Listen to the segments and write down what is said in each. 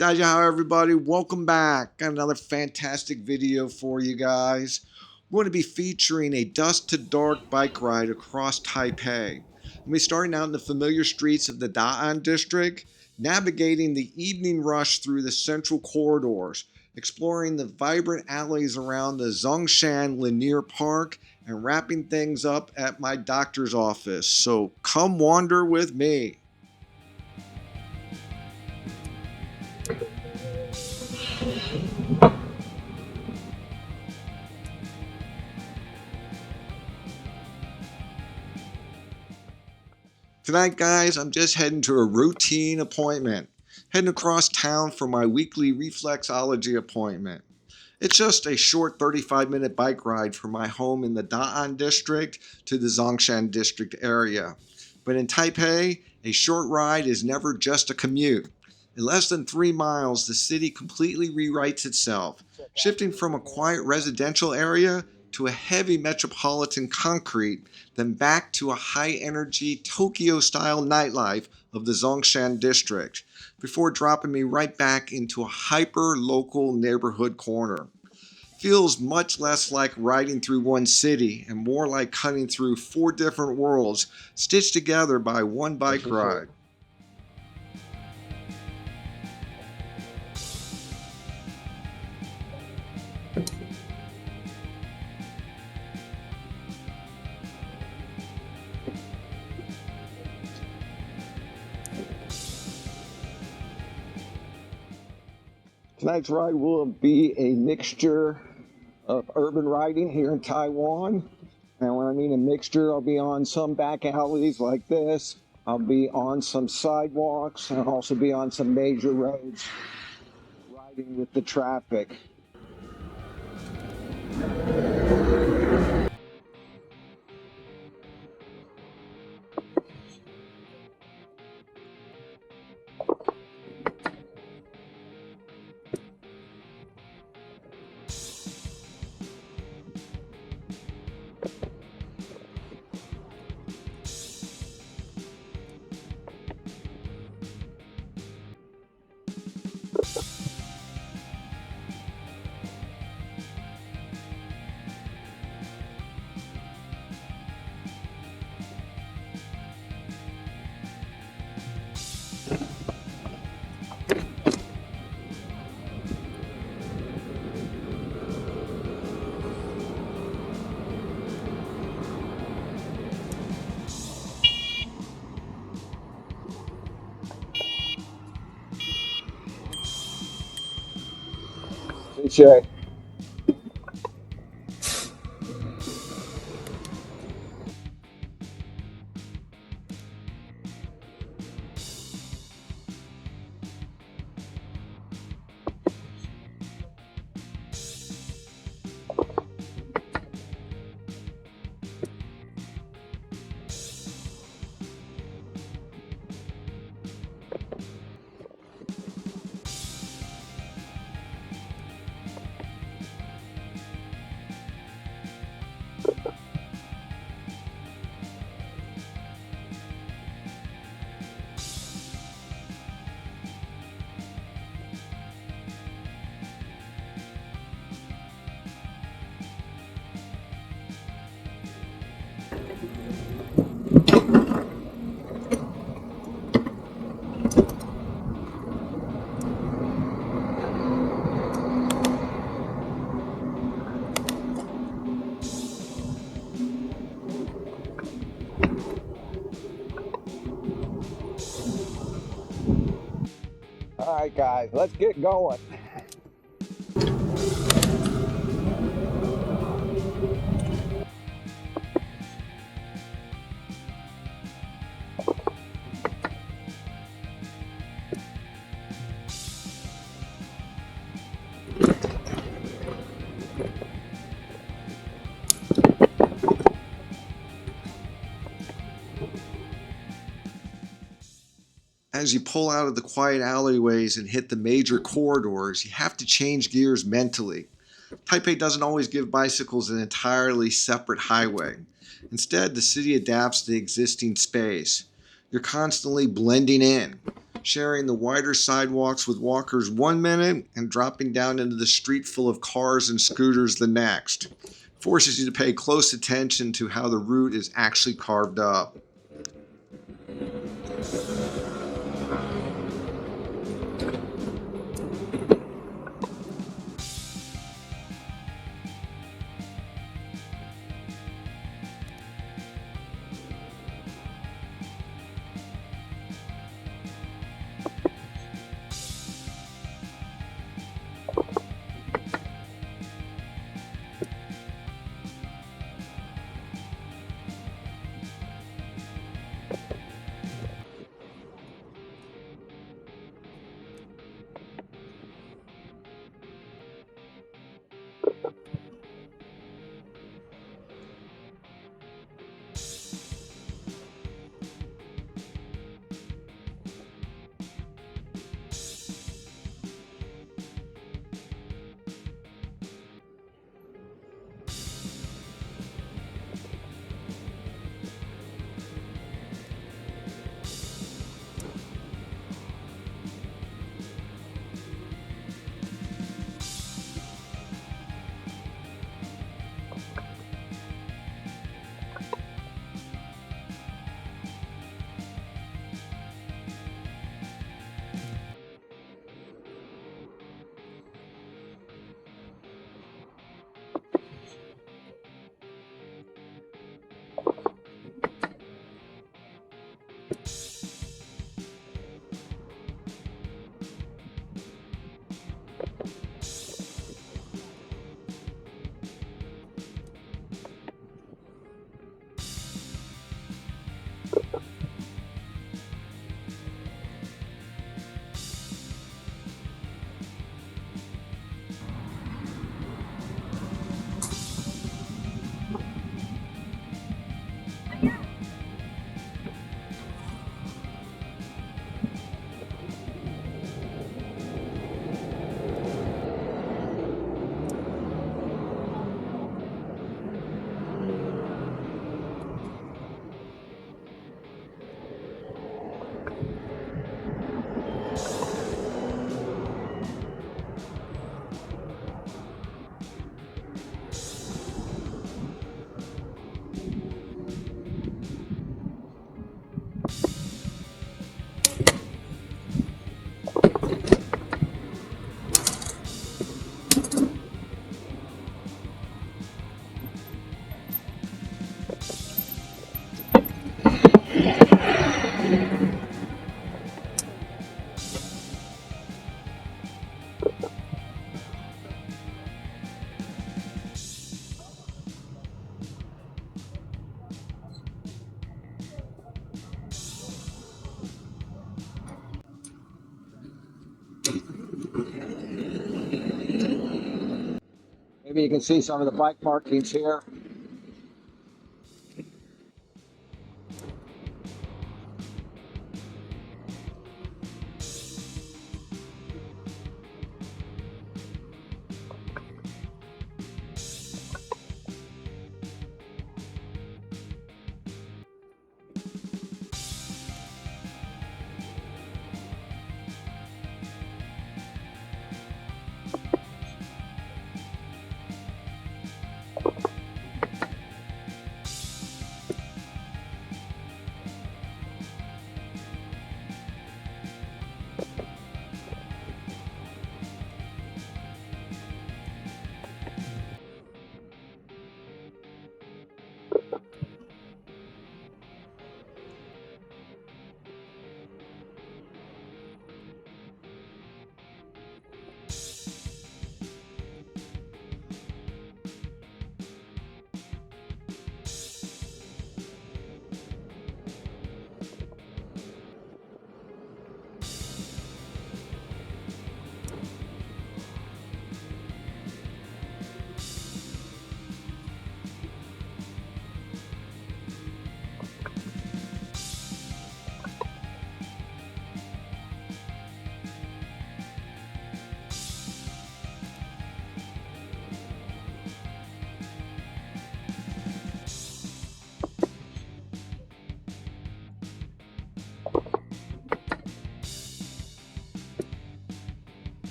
Daja, everybody, welcome back. Got another fantastic video for you guys. We're going to be featuring a dusk to dark bike ride across Taipei. We'll be starting out in the familiar streets of the Da'an district, navigating the evening rush through the central corridors, exploring the vibrant alleys around the Zhongshan linear park, and wrapping things up at my doctor's office. So come wander with me. Tonight, guys, I'm just heading to a routine appointment. Heading across town for my weekly reflexology appointment. It's just a short 35-minute bike ride from my home in the Da'an district to the Zhongshan district area. But in Taipei, a short ride is never just a commute. In less than 3 miles, the city completely rewrites itself, shifting from a quiet residential area to a heavy metropolitan concrete, then back to a high-energy Tokyo-style nightlife of the Zhongshan district, before dropping me right back into a hyper-local neighborhood corner. Feels much less like riding through one city and more like cutting through 4 different worlds stitched together by one bike ride. Tonight's ride will be a mixture of urban riding here in Taiwan. And when I mean a mixture, I'll be on some back alleys like this. I'll be on some sidewalks and I'll also be on some major roads riding with the traffic. Jay. All right, guys, let's get going. As you pull out of the quiet alleyways and hit the major corridors, you have to change gears mentally. Taipei doesn't always give bicycles an entirely separate highway. Instead, the city adapts to the existing space. You're constantly blending in. sharing the wider sidewalks with walkers 1 minute and dropping down into the street full of cars and scooters the next. Forces you to pay close attention to how the route is actually carved up. Maybe you can see some of the bike markings here.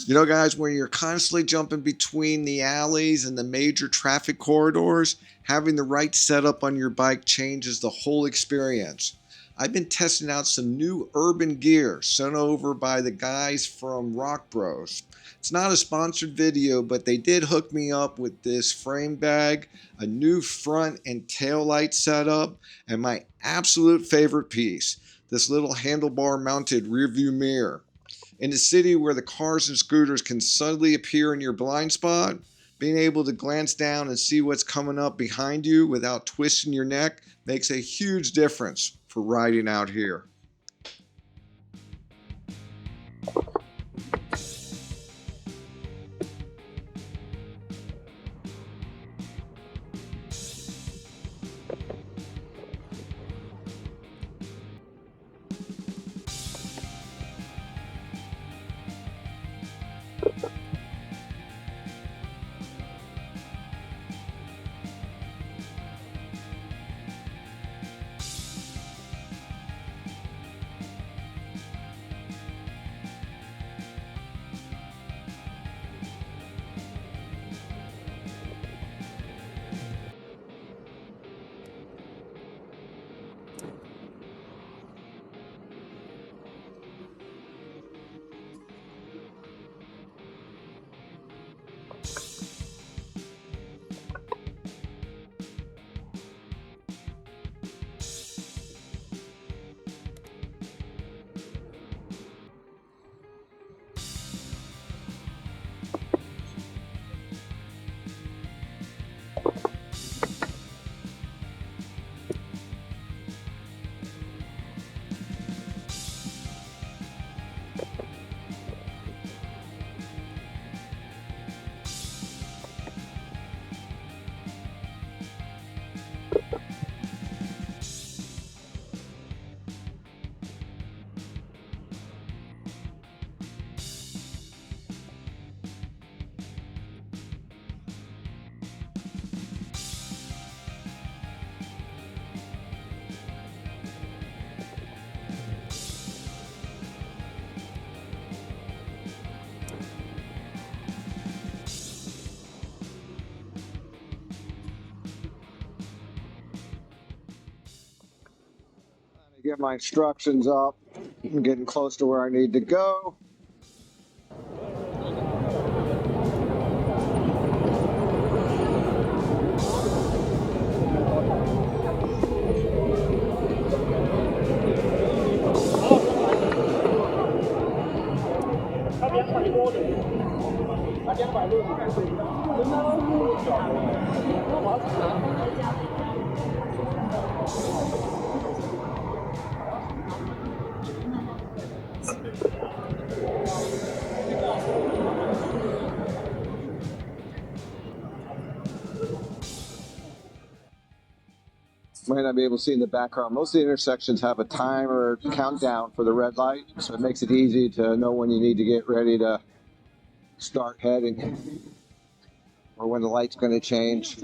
You know, guys, when you're constantly jumping between the alleys and the major traffic corridors, having the right setup on your bike changes the whole experience. I've been testing out some new urban gear sent over by the guys from Rock Bros. It's not a sponsored video, but they did hook me up with this frame bag, a new front and tail light setup, and my absolute favorite piece, this little handlebar mounted rearview mirror. In a city where the cars and scooters can suddenly appear in your blind spot, being able to glance down and see what's coming up behind you without twisting your neck makes a huge difference for riding out here. Get my instructions up. I'm getting close to where I need to go. Might not be able to see in the background. Most of the intersections have a timer countdown for the red light, so it makes it easy to know when you need to get ready to start heading or when the light's going to change.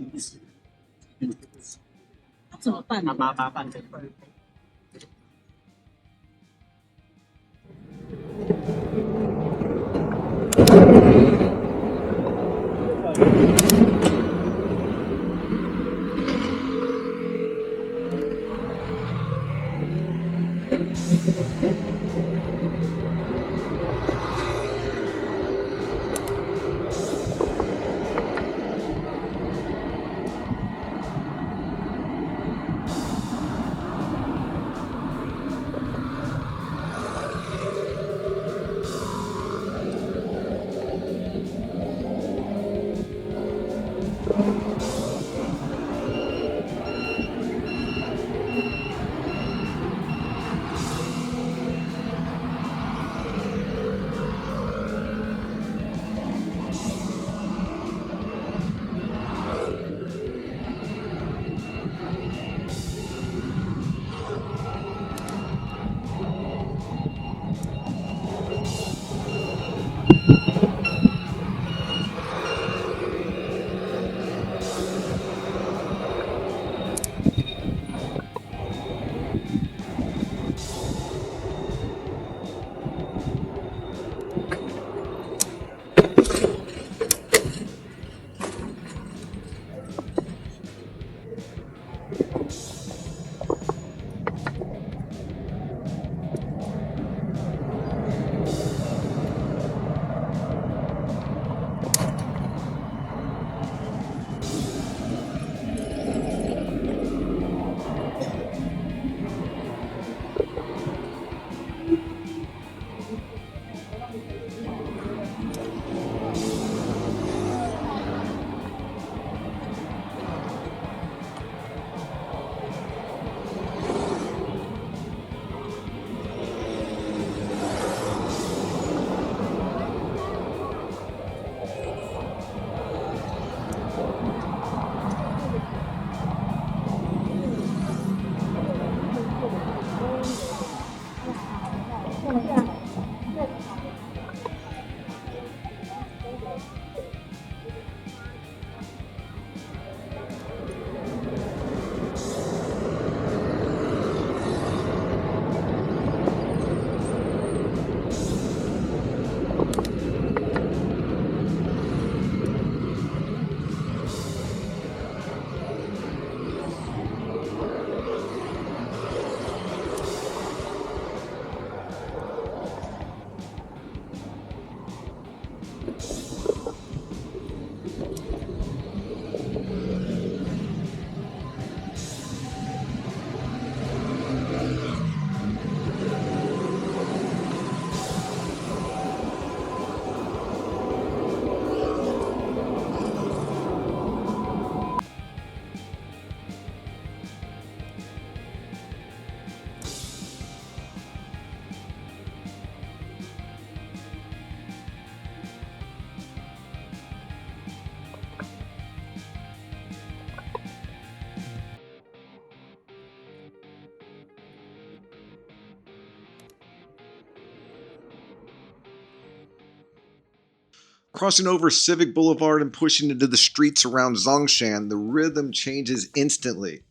Crossing over Civic Boulevard and pushing into the streets around Zhongshan, the rhythm changes instantly.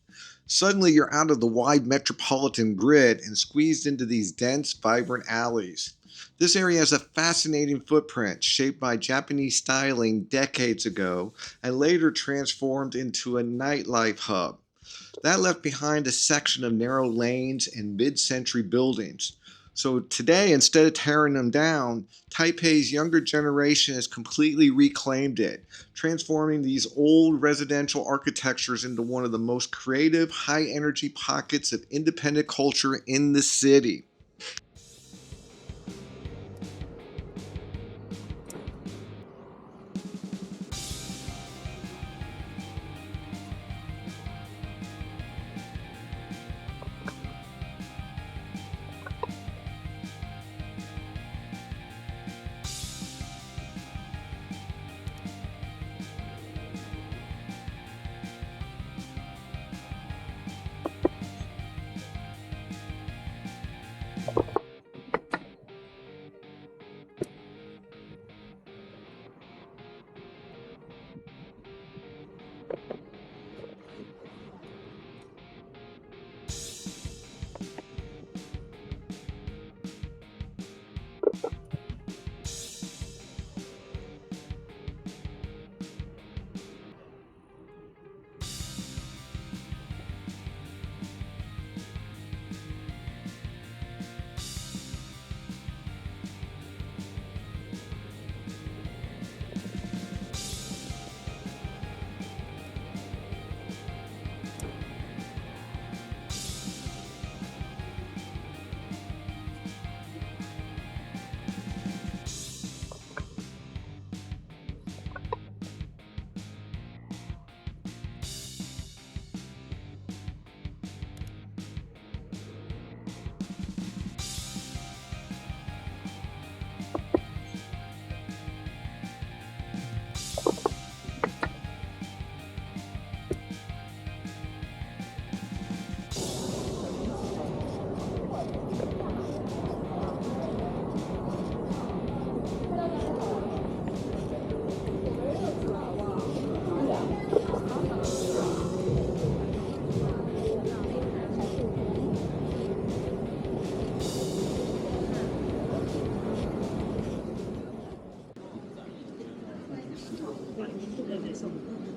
Suddenly, you're out of the wide metropolitan grid and squeezed into these dense, vibrant alleys. This area has a fascinating footprint shaped by Japanese styling decades ago and later transformed into a nightlife hub. That left behind a section of narrow lanes and mid-century buildings. So today, instead of tearing them down, Taipei's younger generation has completely reclaimed it, transforming these old residential architectures into one of the most creative, high-energy pockets of independent culture in the city.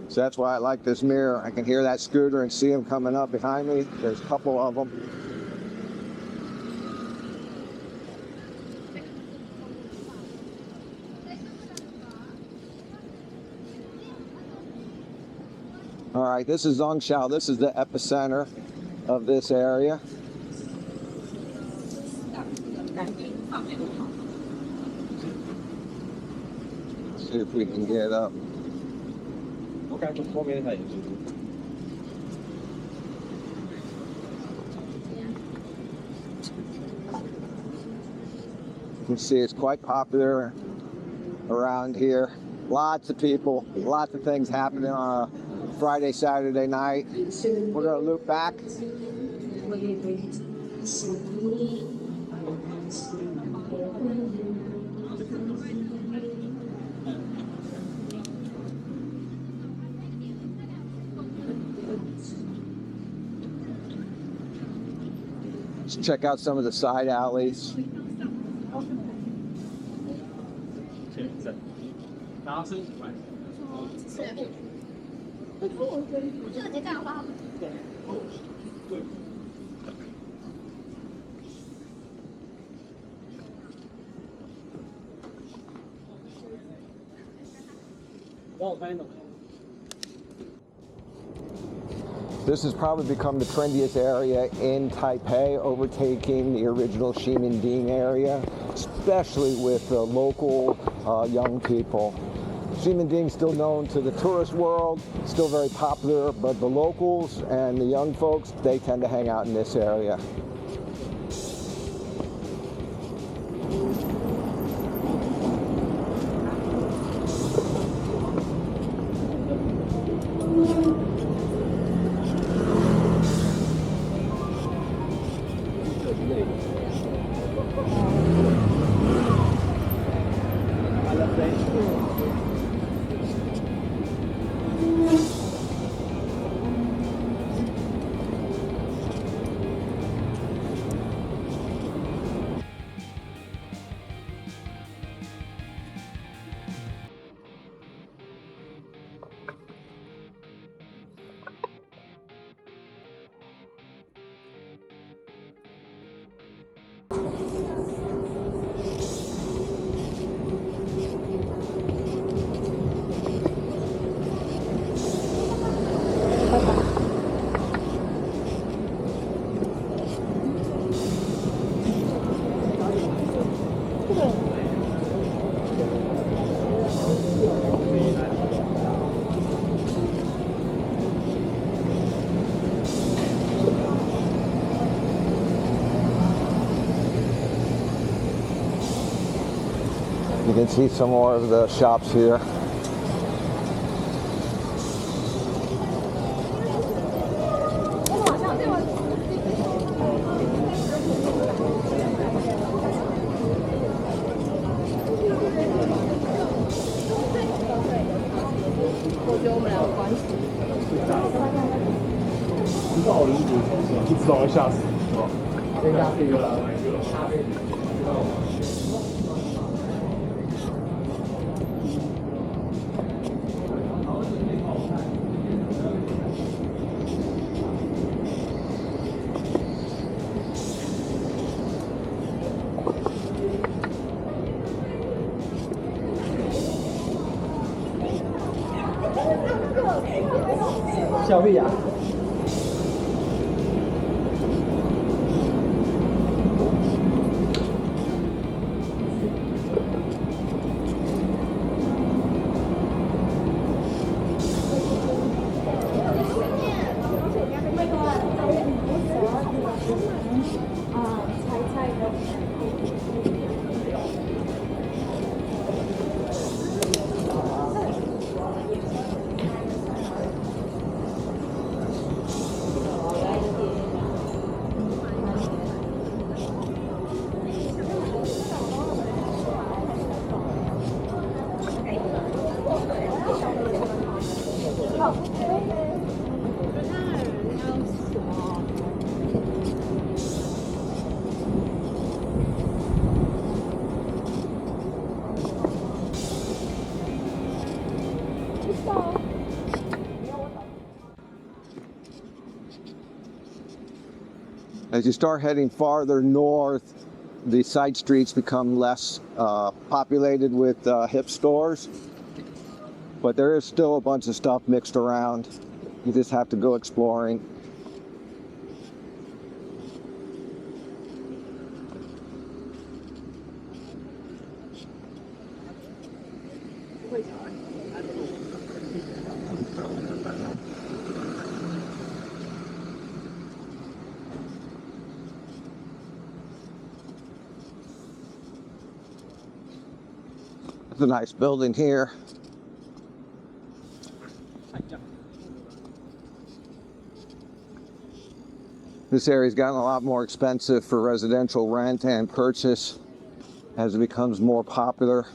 So that's why I like this mirror. I can hear that scooter and see them coming up behind me. There's a couple of them. All right, this is Zhongshan. This is the epicenter of this area. Let's see if we can get up. You can see it's quite popular around here. Lots of people, lots of things happening on a Friday, Saturday night. We're going to loop back. Let's check out some of the side alleys. This has probably become the trendiest area in Taipei, overtaking the original Ximending area, especially with the local young people. Ximending is still known to the tourist world, still very popular, but the locals and the young folks, they tend to hang out in this area. You can see some more of the shops here. As you start heading farther north, the side streets become less populated with hip stores, but there is still a bunch of stuff mixed around. You just have to go exploring. It's a nice building here. This area's gotten a lot more expensive for residential rent and purchase as it becomes more popular.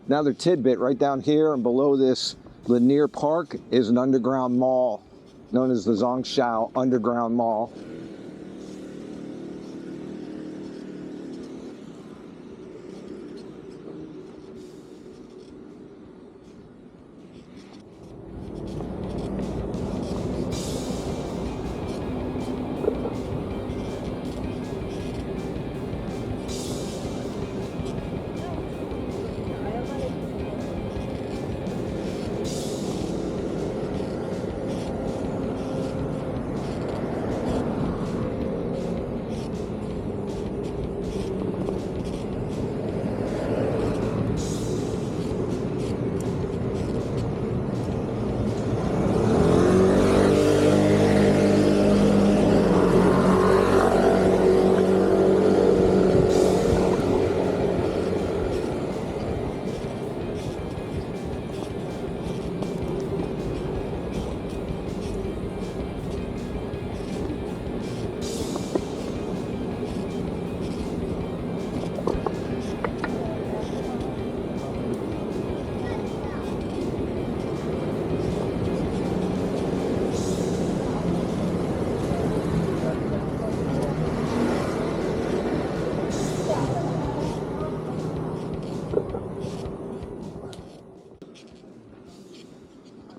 Another tidbit, right down here and below this linear park is an underground mall known as the Zhongshan Underground Mall.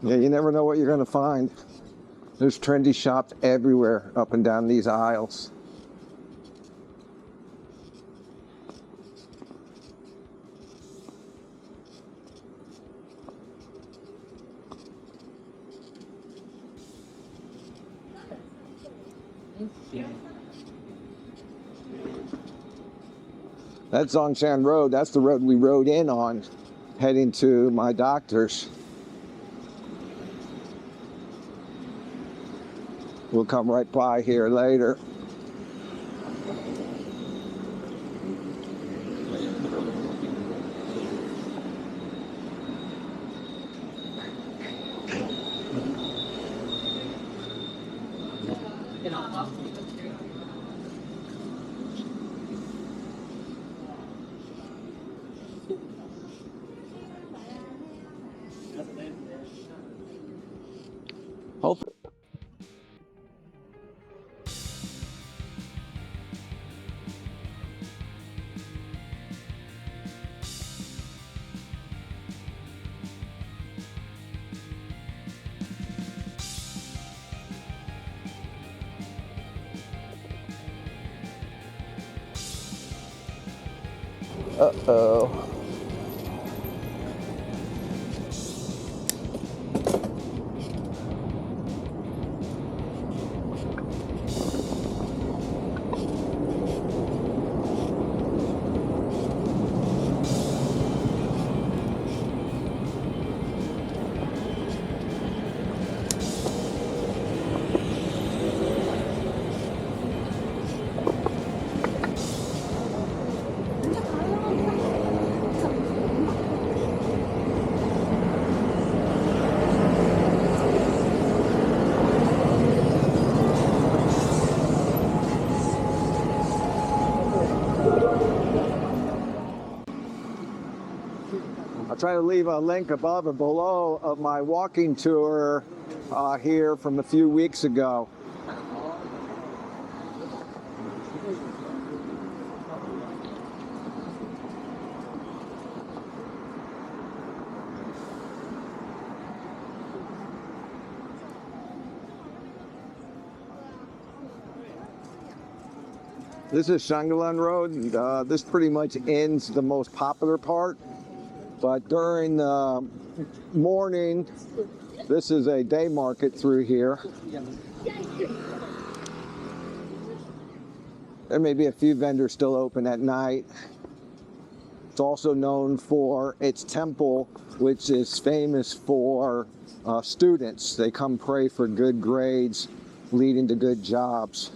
Yeah, you never know what you're gonna find. There's trendy shops everywhere up and down these aisles. That's Zhongshan Road. That's the road we rode in on, heading to my doctor's. We'll come right by here later. Hopefully. Uh-oh. I'll try to leave a link above or below of my walking tour here from a few weeks ago. This is Shanghalan Road. This pretty much ends the most popular part. But during the morning, this is a day market through here. There may be a few vendors still open at night. It's also known for its temple, which is famous for students. They come pray for good grades, leading to good jobs.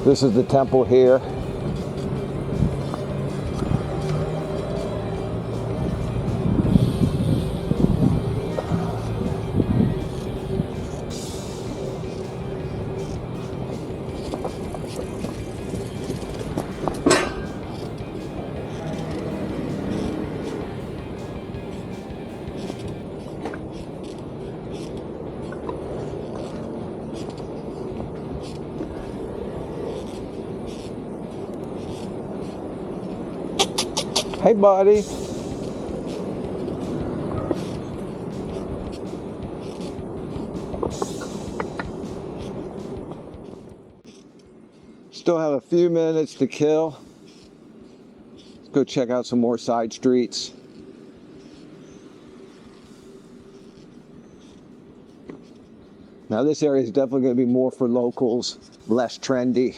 This is the temple here. Hey, buddy. Still have a few minutes to kill. Let's go check out some more side streets. Now this area is definitely going to be more for locals, less trendy.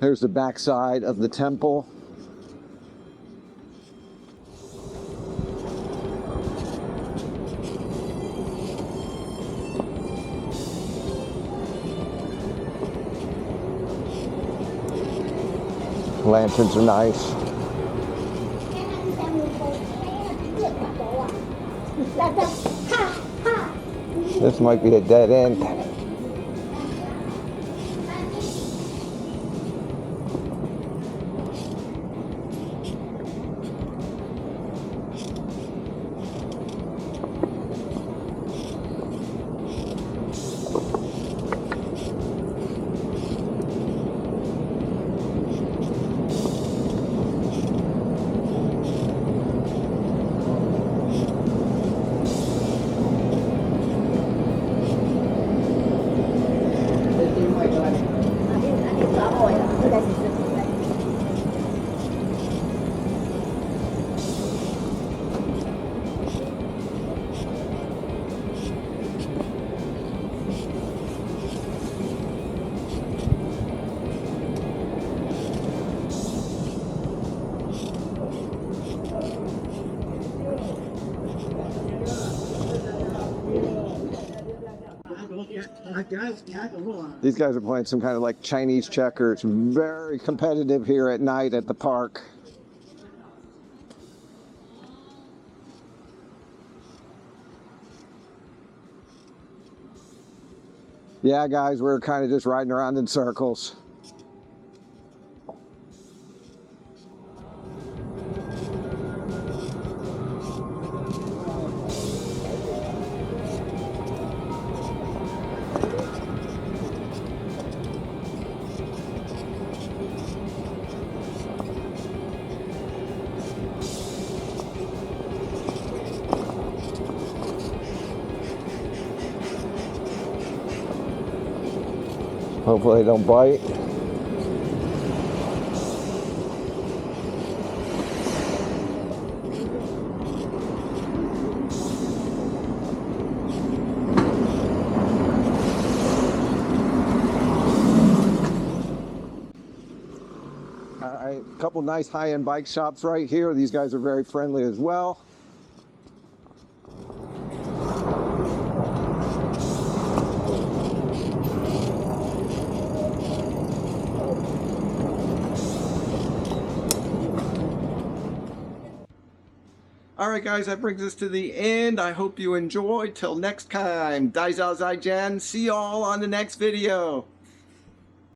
Here's the backside of the temple. Lanterns are nice. This might be a dead end. These guys are playing some kind of like Chinese checkers. Very competitive here at night at the park. Yeah, guys, we're kind of just riding around in circles. Hopefully they don't bite. Alright, a couple nice high-end bike shops right here. These guys are very friendly as well. Alright guys, that brings us to the end. I hope you enjoyed. Till next time, Dai Zai Zai Jan. See y'all on the next video.